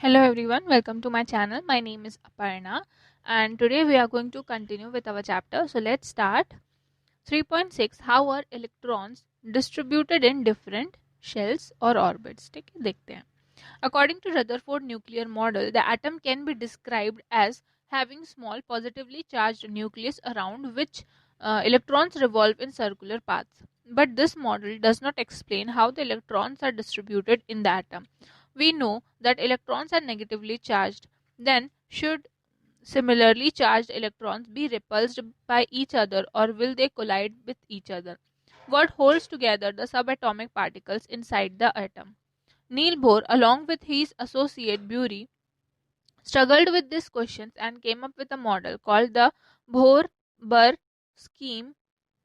Hello everyone, welcome to my channel. My name is Aparna and today we are going to continue with our chapter. So let's start. 3.6 How are electrons distributed in different shells or orbits? ठीक है, देखते हैं. According to Rutherford nuclear model, the atom can be described as having small positively charged nucleus around which electrons revolve in circular paths. But this model does not explain how the electrons are distributed in the atom. We know that electrons are negatively charged. Then, should similarly charged electrons be repulsed by each other or will they collide with each other? What holds together the subatomic particles inside the atom? Niels Bohr, along with his associate Bury, struggled with these questions and came up with a model called the Bohr-Burr scheme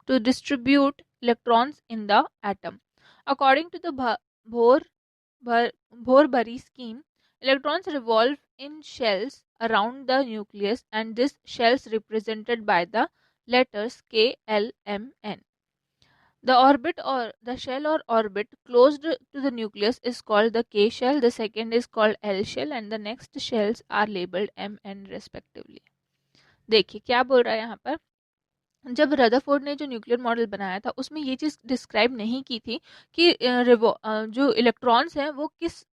to distribute electrons in the atom. According to the Bohr-Burry scheme, electrons revolve in shells around the nucleus, and this shells represented by the letters K, L, M, N. The orbit or the shell or orbit closed to the nucleus is called the K shell, the second is called L shell, and the next shells are labeled M, N respectively. देखिए क्या बोल रहा है यहाँ पर. जब Rutherford ने जो न्यूक्लियर मॉडल बनाया था उसमें ये चीज़ डिस्क्राइब नहीं की थी कि जो इलेक्ट्रॉन्स हैं वो किस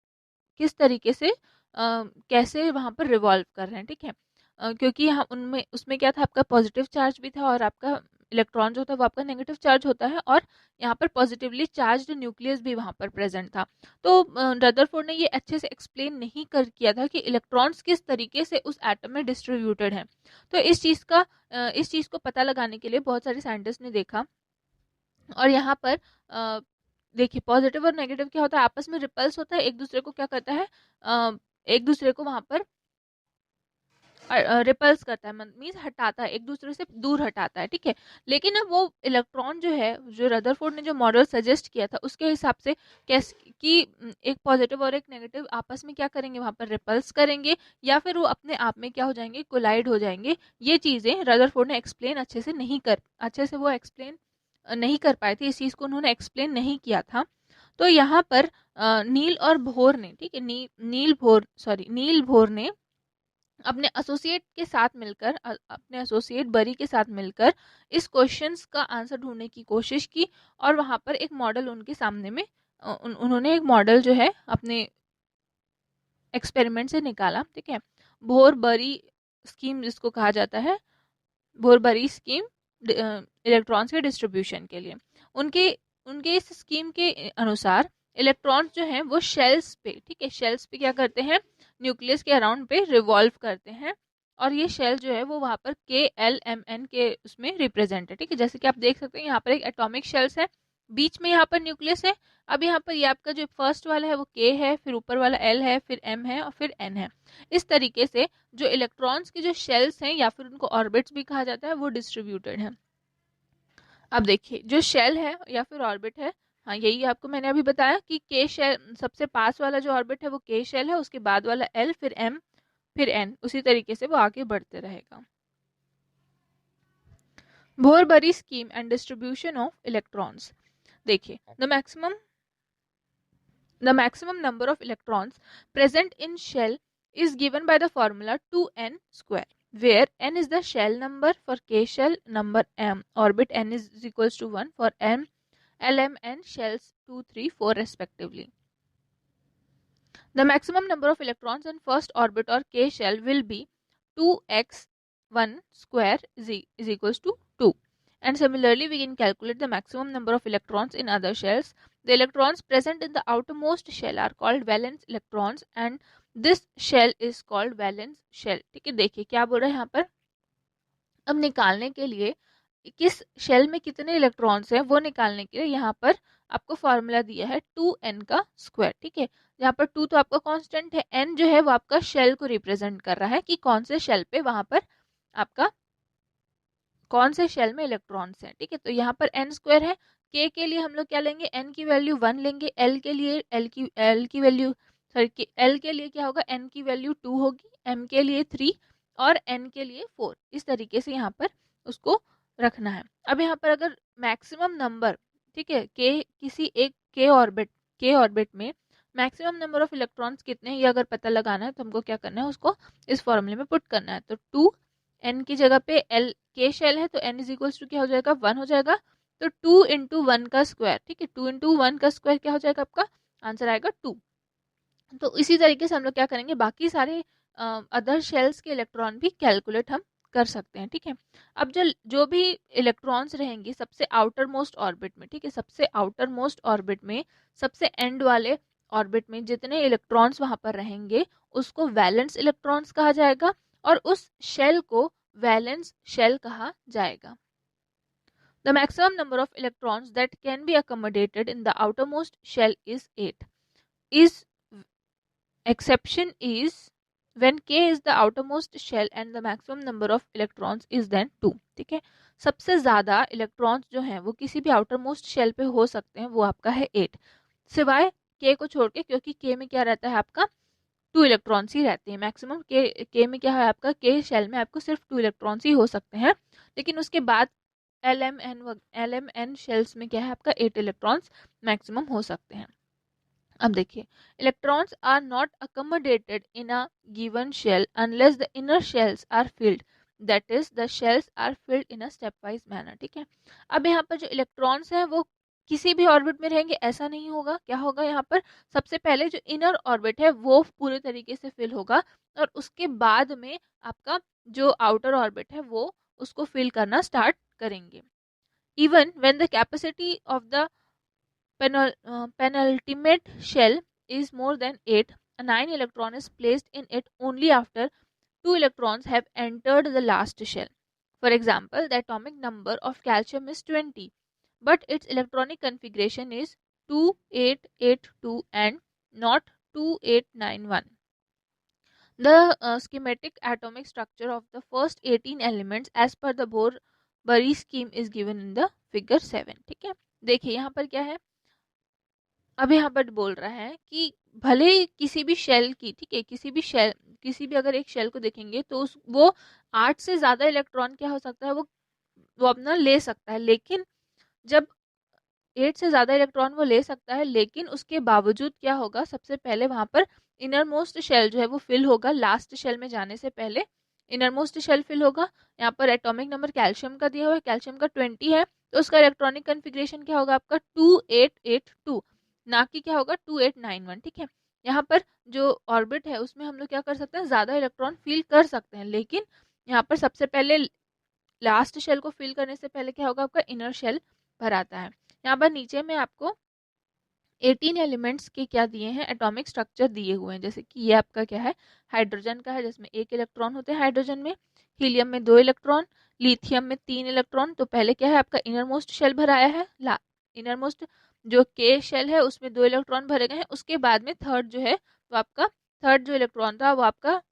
किस तरीके से कैसे वहाँ पर रिवॉल्व कर रहे हैं. ठीक है, क्योंकि हम उनमें उसमें क्या था, आपका पॉजिटिव चार्ज भी था और आपका इलेक्ट्रॉन जो था वो आपका नेगेटिव चार्ज होता है, और यहाँ पर पॉजिटिवली चार्ज्ड न्यूक्लियस भी वहाँ पर प्रेजेंट था. तो रदरफोर्ड ने ये अच्छे से एक्सप्लेन नहीं कर किया था कि इलेक्ट्रॉन्स किस तरीके से उस एटम में डिस्ट्रीब्यूटेड हैं. तो इस चीज़ को पता लगाने के लिए बहुत सारे साइंटिस्ट ने देखा, और यहाँ पर देखिए पॉजिटिव और नेगेटिव क्या होता है, आपस में रिपल्स होता है, एक दूसरे को क्या करता है, एक दूसरे को वहां पर रिपल्स करता है, मीन्स हटाता है, एक दूसरे से दूर हटाता है. ठीक है, लेकिन अब वो इलेक्ट्रॉन जो है, जो रदरफोर्ड ने जो मॉडल सजेस्ट किया था उसके हिसाब से कैसे कि एक पॉजिटिव और एक नेगेटिव आपस में क्या करेंगे, वहां पर रिपल्स करेंगे या फिर वो अपने आप में क्या हो जाएंगे, कोलाइड हो जाएंगे. ये चीजें रदरफोर्ड ने एक्सप्लेन अच्छे से वो एक्सप्लेन नहीं कर पाए थे, इस चीज़ को उन्होंने एक्सप्लेन नहीं किया था. तो यहाँ पर नील और भोर ने, ठीक है, नील भोर ने अपने एसोसिएट के साथ मिलकर, अपने एसोसिएट बरी के साथ मिलकर इस क्वेश्चंस का आंसर ढूंढने की कोशिश की, और वहाँ पर एक मॉडल उनके सामने में उन्होंने एक मॉडल जो है अपने एक्सपेरिमेंट से निकाला. ठीक है, भोर बरी स्कीम जिसको कहा जाता है, भोर बरी स्कीम इलेक्ट्रॉन्स के डिस्ट्रीब्यूशन के लिए. उनके उनके इस स्कीम के अनुसार इलेक्ट्रॉन्स जो हैं वो शेल्स पे, ठीक है, शेल्स पे क्या करते हैं, न्यूक्लियस के अराउंड पे रिवॉल्व करते हैं, और ये शेल जो है वो वहाँ पर के एल एम एन के उसमें रिप्रेजेंट है. ठीक है, जैसे कि आप देख सकते हैं यहाँ पर एक एटॉमिक शेल्स है, बीच में यहाँ पर न्यूक्लियस है. अब यहाँ पर ये आपका जो फर्स्ट वाला है वो के है, फिर ऊपर वाला एल है, फिर एम है और फिर एन है. इस तरीके से जो इलेक्ट्रॉन्स के जो शेल्स हैं या फिर उनको ऑर्बिट्स भी कहा जाता है वो डिस्ट्रीब्यूटेड है. अब देखिए जो शेल है या फिर ऑर्बिट है, हाँ यही आपको मैंने अभी बताया कि के शेल सबसे पास वाला जो ऑर्बिट है वो के शेल है, उसके बाद वाला एल, फिर एम, फिर एन, उसी तरीके से वो आगे बढ़ते रहेगा. Bohr Bury scheme and distribution of electrons. देखिए the maximum number of electrons present in shell is given by the formula 2n square, where n is the shell number for k shell, number m orbit n is equals to 1 for m, l, m, n shells 2, 3, 4 respectively. The maximum number of electrons in first orbit or k shell will be 2x1 square is equals to 2. And similarly, we can calculate the maximum number of electrons in other shells. The electrons present in the outermost shell are called valence electrons, and this shell is called valence shell. ठीक है, देखिए क्या बोल रहा है यहाँ पर. अब निकालने के लिए किस शेल में कितने इलेक्ट्रॉन्स हैं वो निकालने के लिए यहाँ पर आपको फॉर्मूला दिया है 2n का स्क्वायर. ठीक है, यहाँ पर 2 तो आपका कांस्टेंट है, n जो है वो आपका शेल को रिप्रेजेंट कर रहा है कि कौन से शेल पे वहां पर आपका कौन से शेल में इलेक्ट्रॉन्स हैं. ठीक है, तो यहाँ पर n स्क्वायर है. के लिए हम लोग क्या लेंगे, n की वैल्यू 1 लेंगे, l के लिए l की वैल्यू सॉरी l के लिए क्या होगा, n की वैल्यू 2 होगी, m के लिए 3 और n के लिए 4. इस तरीके से यहाँ पर उसको रखना है. अब यहाँ पर अगर मैक्सिमम नंबर, ठीक है, के किसी एक के ऑर्बिट में मैक्सिमम नंबर ऑफ इलेक्ट्रॉन्स कितने हैं ये अगर पता लगाना है तो हमको क्या करना है, उसको इस फॉर्मूले में पुट करना है। तो 2n की जगह पे l k शेल है तो n इज इक्वल्स टू क्या हो जाएगा, 1 हो जाएगा। तो 2 इंटू 1 का स्क्वायर, ठीक है, 2 इंटू 1 का स्क्वायर क्या हो जाएगा, आपका आंसर आएगा 2। तो इसी तरीके से हम लोग क्या करेंगे, बाकी सारे अदर शेल्स के इलेक्ट्रॉन भी कैलकुलेट हम कर सकते हैं, ठीक है। अब जो भी इलेक्ट्रॉन्स रहेंगे सबसे आउटर मोस्ट ऑर्बिट में, ठीक है, सबसे आउटर मोस्ट ऑर्बिट में, सबसे एंड वाले ऑर्बिट में जितने इलेक्ट्रॉन्स वहां पर रहेंगे उसको वैलेंस इलेक्ट्रॉन्स कहा जाएगा और उस शेल को वैलेंस शेल कहा जाएगा। The maximum number of electrons that can be accommodated in the outermost shell is 8. Is exception is when k is the outermost shell and the maximum number of electrons is then 2, ठीक है। सबसे ज्यादा electrons जो हैं वो किसी भी outer most shell पे हो सकते हैं, वो आपका है 8, सिवाय k को छोड़ के, क्योंकि k में क्या रहता है आपका 2 इलेक्ट्रॉन्स ही रहते हैं। मैक्सिमम k में क्या है आपका, k शेल में आपको सिर्फ 2 इलेक्ट्रॉन्स ही हो सकते हैं, लेकिन उसके बाद LMN शेल्स में क्या है आपका 8 इलेक्ट्रॉन्स मैक्सिमम हो सकते हैं। अब देखिए, electrons are not accommodated in a given shell unless the inner shells are filled, that is the shells are filled in a step wise manner, ठीक है। अब यहाँ पर जो इलेक्ट्रॉन्स हैं वो किसी भी ऑर्बिट में रहेंगे ऐसा नहीं होगा, क्या होगा यहाँ पर, सबसे पहले जो इनर ऑर्बिट है वो पूरे तरीके से फिल होगा और उसके बाद में आपका जो आउटर ऑर्बिट है वो उसको फिल करना स्टार्ट करेंगे। Even when the capacity of the penultimate shell is more than 8, a 9 electron is placed in it only after 2 electrons have entered the last shell. For example, the atomic number of calcium is 20, but its electronic configuration is 2882 and not 2891. The schematic atomic structure of the first 18 elements as per the Bohr-Bury scheme is given in the figure 7, ठीक है। देखिए यहाँ पर क्या है, अब यहाँ पर बोल रहा है कि भले किसी भी शेल की, ठीक है, किसी भी अगर एक शेल को देखेंगे तो वो 8 से ज्यादा इलेक्ट्रॉन क्या हो सकता है, वो अपना ले सकता है, लेकिन जब 8 से ज्यादा इलेक्ट्रॉन वो ले सकता है, लेकिन उसके बावजूद क्या होगा, सबसे पहले वहां पर इनर मोस्ट शेल जो है वो फिल होगा, लास्ट शेल में जाने से पहले इनर मोस्ट शेल फिल होगा। यहाँ पर एटॉमिक नंबर कैल्शियम का दिया हुआ है, कैल्शियम का 20 है, तो उसका इलेक्ट्रॉनिक कन्फिग्रेशन क्या होगा आपका 2882, ना कि क्या होगा 2891, ठीक है। यहाँ पर जो ऑर्बिट है उसमें हम लोग क्या कर सकते हैं, ज्यादा इलेक्ट्रॉन फिल कर सकते हैं, लेकिन यहाँ पर सबसे पहले लास्ट शेल को फिल करने से पहले क्या होगा, आपका इनर शेल भर आता है। यहाँ पर नीचे में आपको 18 एलिमेंट्स के क्या दिए हैं, एटॉमिक स्ट्रक्चर दिए हुए हैं, जैसे कि ये आपका क्या है, हाइड्रोजन का है जिसमें 1 इलेक्ट्रॉन होते हैं हाइड्रोजन में, हीलियम में 2 इलेक्ट्रॉन, लिथियम में 3 इलेक्ट्रॉन। तो पहले क्या है आपका इनर मोस्ट शेल भराया है, इनर मोस्ट जो के शेल है उसमें 2 इलेक्ट्रॉन भरे गए हैं, उसके बाद में थर्ड जो है तो आपका थर्ड जो इलेक्ट्रॉन था वो आपका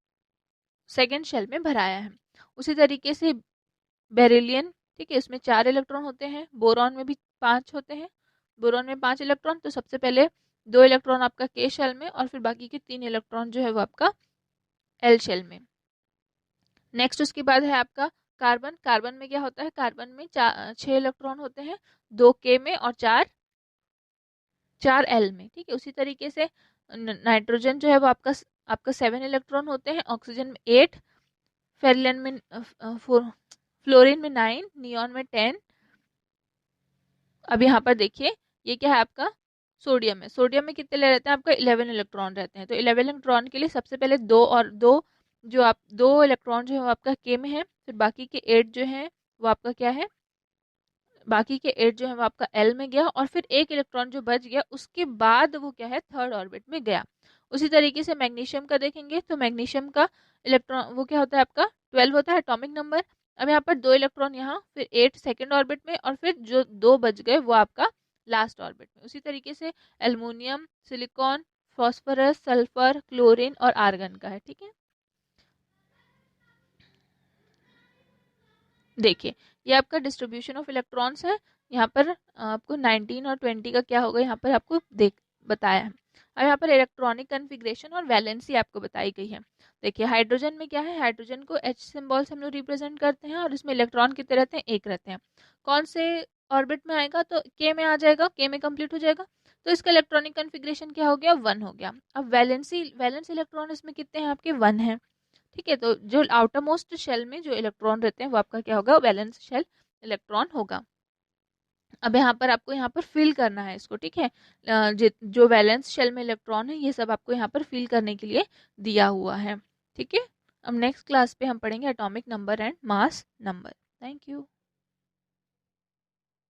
सेकेंड शेल में भराया है। उसी तरीके से बेरिलियन, ठीक है, इसमें 4 इलेक्ट्रॉन होते हैं, बोरॉन में भी 5 होते हैं, बोरॉन में 5 इलेक्ट्रॉन, तो सबसे पहले 2 इलेक्ट्रॉन आपका के शेल में और फिर बाकी के 3 इलेक्ट्रॉन जो है वो आपका एल शेल में। नेक्स्ट उसके बाद है आपका कार्बन, कार्बन में क्या होता है, कार्बन में 6 इलेक्ट्रॉन होते हैं, 2 के में और 4 एल में, ठीक है। उसी तरीके से नाइट्रोजन जो है वो आपका 7 इलेक्ट्रॉन होते हैं, ऑक्सीजन में 8, फेरिलियन में फ्लोरीन में 9, नियॉन में 10। अब यहाँ पर देखिए ये क्या है आपका सोडियम है, सोडियम में कितने ले रहते हैं आपका 11 इलेक्ट्रॉन रहते हैं। तो 11 इलेक्ट्रॉन के लिए सबसे पहले दो इलेक्ट्रॉन जो है वो आपका के में है, फिर बाकी के 8 जो है वो आपका क्या है, बाकी के 8 जो है वो आपका एल में गया और फिर 1 इलेक्ट्रॉन जो बच गया उसके बाद वो क्या है थर्ड ऑर्बिट में गया। उसी तरीके से मैग्नीशियम का देखेंगे तो मैग्नीशियम का इलेक्ट्रॉन वो क्या होता है आपका 12 होता है एटॉमिक नंबर। अब यहाँ पर 2 इलेक्ट्रॉन यहाँ, फिर 8 सेकेंड ऑर्बिट में और फिर जो 2 बच गए वो आपका लास्ट ऑर्बिट में। उसी तरीके से aluminium, silicon, phosphorus, sulphur, chlorine और आर्गन का है, ठीक है। देखिए ये आपका डिस्ट्रीब्यूशन ऑफ इलेक्ट्रॉन्स है, यहाँ पर आपको 19 और 20 का क्या होगा यहाँ पर आपको बताया है। अब यहाँ पर इलेक्ट्रॉनिक कन्फिग्रेशन और वैलेंसी आपको बताई गई है। देखिए हाइड्रोजन में क्या है, हाइड्रोजन को H सिंबल से हम लोग रिप्रेजेंट करते हैं और इसमें इलेक्ट्रॉन कितने रहते हैं, 1 रहते हैं। कौन से ऑर्बिट में आएगा, तो K में आ जाएगा, K में कंप्लीट हो जाएगा। तो इसका इलेक्ट्रॉनिक कन्फिग्रेशन क्या हो गया, 1 हो गया। अब वैलेंस इलेक्ट्रॉन इसमें कितने हैं आपके, 1 है। ठीक है, तो जो आउटर मोस्ट शेल में जो इलेक्ट्रॉन रहते हैं वो आपका क्या होगा, वैलेंस शेल इलेक्ट्रॉन होगा। अब यहाँ पर आपको यहाँ पर फिल करना है इसको, ठीक है। जो वैलेंस शेल में इलेक्ट्रॉन है ये सब आपको यहाँ पर फिल करने के लिए दिया हुआ है। ठीक है, अब नेक्स्ट क्लास पे हम पढ़ेंगे atomic number and mass number. Thank you.